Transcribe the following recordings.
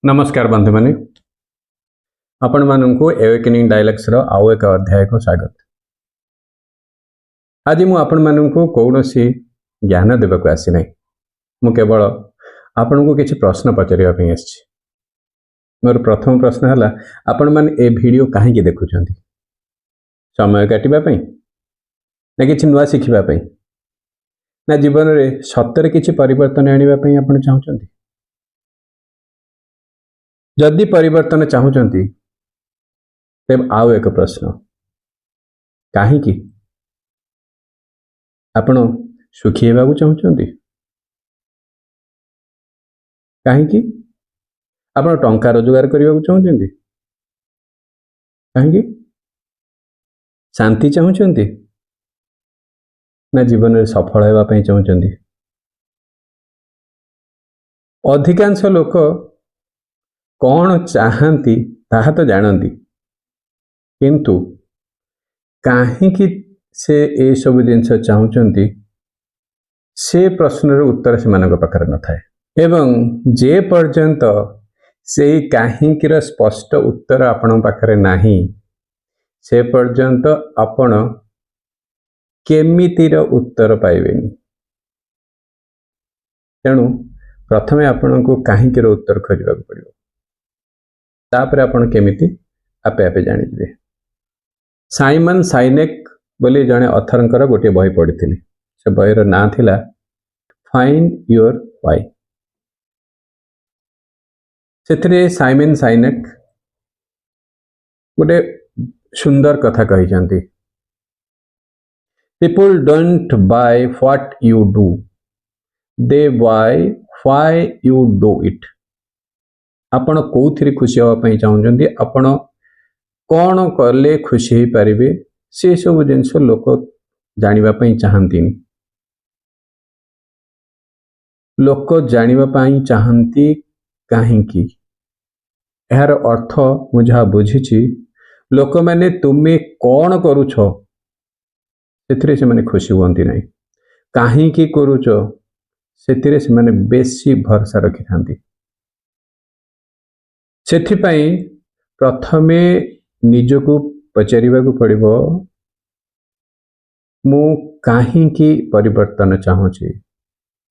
नमस्कार बंधु माने आपण मानू एवेकनिंग डायलॉग्स रो आउ एक अध्याय को स्वागत। आज मु आपण मानू कौन सी ज्ञान देवाक आसी ना मु केवल आपण को किसी प्रश्न पचारिया पे आसी। मोर प्रथम प्रश्न है आपण मान ए वीडियो कहीं देखुं समय काटापी ना कि नुआ शिखापी ना जीवन में सतरे किसी परिवर्तन आने आप चाहते जदि परिवर्तन चाहते तेब आउ एक प्रश्न कहीं आपण सुखी होगा चाहते कहीं आपण टंका रोजगार करने को चाहते कहीं शांति चाहते ना जीवन में सफल होगापी चाहते। अधिकांश लोक कौन चाहती ताहा तो जानती किंतु कहीं से ए सब जिनस चाहते से प्रश्नर उत्तर से पाखर न थाए एवं जे पर्यंत से कहीं स्पष्ट उत्तर आपण पाखरे नाही से पर्यंत आपण केमितिर उत्तर पाइबेनी। तेणु प्रथमे आपण को कहीं उत्तर खोजा पड़ो तापर आपण केमिति आपे आपे जानिबे। साइमन साइनेक बोली जड़े अथरंकर गोटे बही पढ़ी से बहीर ना थिला फाइंड योर वाई। से साइमन साइनेक गोटे सुंदर कथा कही people don't buy what you do they buy why you do it. आपण कौन खुशी हाँपाई चाहते आपण कौन कले खुशी हो पारे से सब जिनस लोक जानापी चाहती लोक जानापी चाहती कहीं यार अर्थ मु जहाँ बुझी लोक मैंने तुम्हें कौन करुछ से मैंने खुशी हुंती ना कहीं करुच से बेसी भरसा रखि था। सेथिपाई प्रथमे निजको पचारिबाकु पड़िबो मु कहीं परिवर्तन चाहूँगी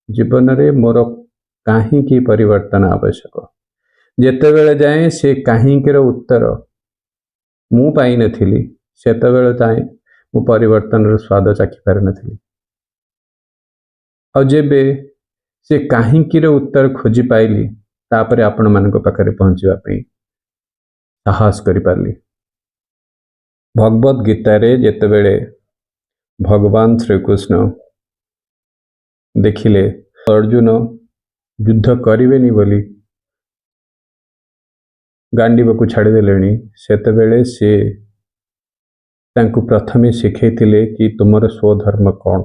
जीवन में मोर कहीं परिवर्तन आवश्यक जेते बेले जाए से कहीं उत्तर मु पाई नथिली सेते बेले जाए मु परिवर्तन स्वाद चाखी पारि नथिली और जेबे से कहीं उत्तर खोजी पाइली तापरे आपण मान पाखरे पहुँचापी साहस करि पारली। भगवद गीता रे जेतेबेले भगवान श्रीकृष्ण देखिले अर्जुन युद्ध करेनि बोली गांडीव को छाड़देले सेतेबेले से तांकु प्रथमे शिखैथिले कि तुमर स्वधर्म कौन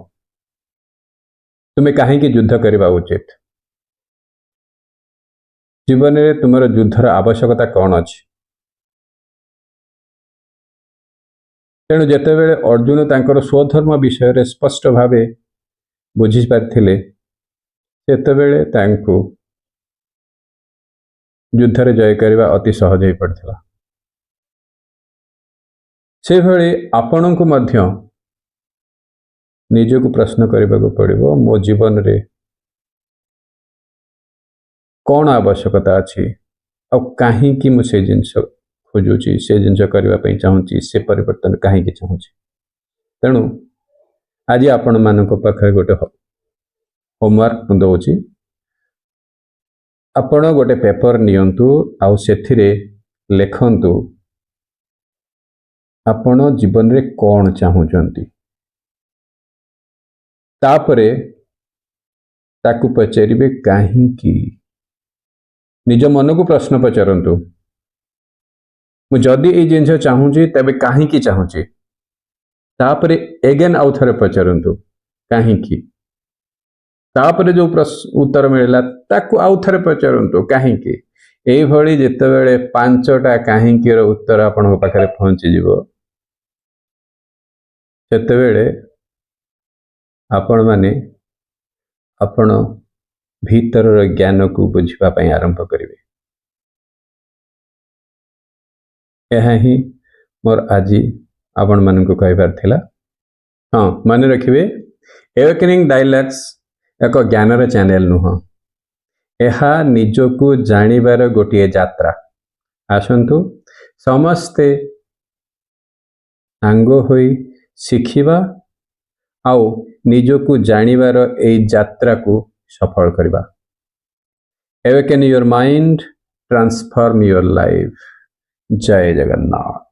तुम्हें कहीं युद्ध करवा उचित जीवन में तुमर युद्धर आवश्यकता कौन अच्छी। तेणु जेतेबेले अर्जुन तांकर स्वधर्म विषय स्पष्ट भाव बुझी पारिथिले सेतेबेले तांकु युद्धरे जय करवा अति सहज हो पड़ता। से भली आपणको मध्य निजको प्रश्न करने को पड़ो मो जीवन रे कौन आवश्यकता अच्छी आ कहीं मुझे जिनस खोजुची से जिनस करने चाहूँगी से परिवर्तन कहीं चाहूँगी। तेणु आज आपण मान पाखे गोटे होमवर्क दौची आपण गोटे पेपर नियंतु आउ सेथिरे लेखंतु आपण जीवन रे कौन चाहूँगी तापरे ताकु पचारिबे कहीं निज मन को प्रश्न पचारंतु मु जदि ये जिनस चाहूँगी तबे कहीं चाहूँगी तापरे एगेन आउ थरे पचारंतु कहीं तापरे जो उत्तर मिलला ताकु आउ थरे पचारंतु कहीं एई भली जेतेबेले 5टा कहीं उत्तर आपन पाखरे पहुँची जीवो सेतेबेले आपण माने आपण भीतर ज्ञान को बुझिबा पई आरंभ करिवे। ଏହା ହିଁ ମୋର ଆଜି ଆପଣମାନଙ୍କୁ କହିବାର ଥିଲା। ହଁ, ମନେ ରଖିବେ, ଏୱାକେନିଂ ଡାଇଲଗ୍ସ ଏକ ଜ୍ଞାନର ଚ୍ୟାନେଲ ନୁହଁ, ଏହା ନିଜକୁ ଜାଣିବାର ଗୋଟିଏ ଯାତ୍ରା। ଆସନ୍ତୁ ସମସ୍ତେ ସାଙ୍ଗ ହୋଇ ଶିଖିବା ଆଉ ନିଜକୁ ଜାଣିବାର ଏହି ଯାତ୍ରାକୁ ସଫଳ କରିବା। Awaken your mind, transform your life. Jay Jagannath.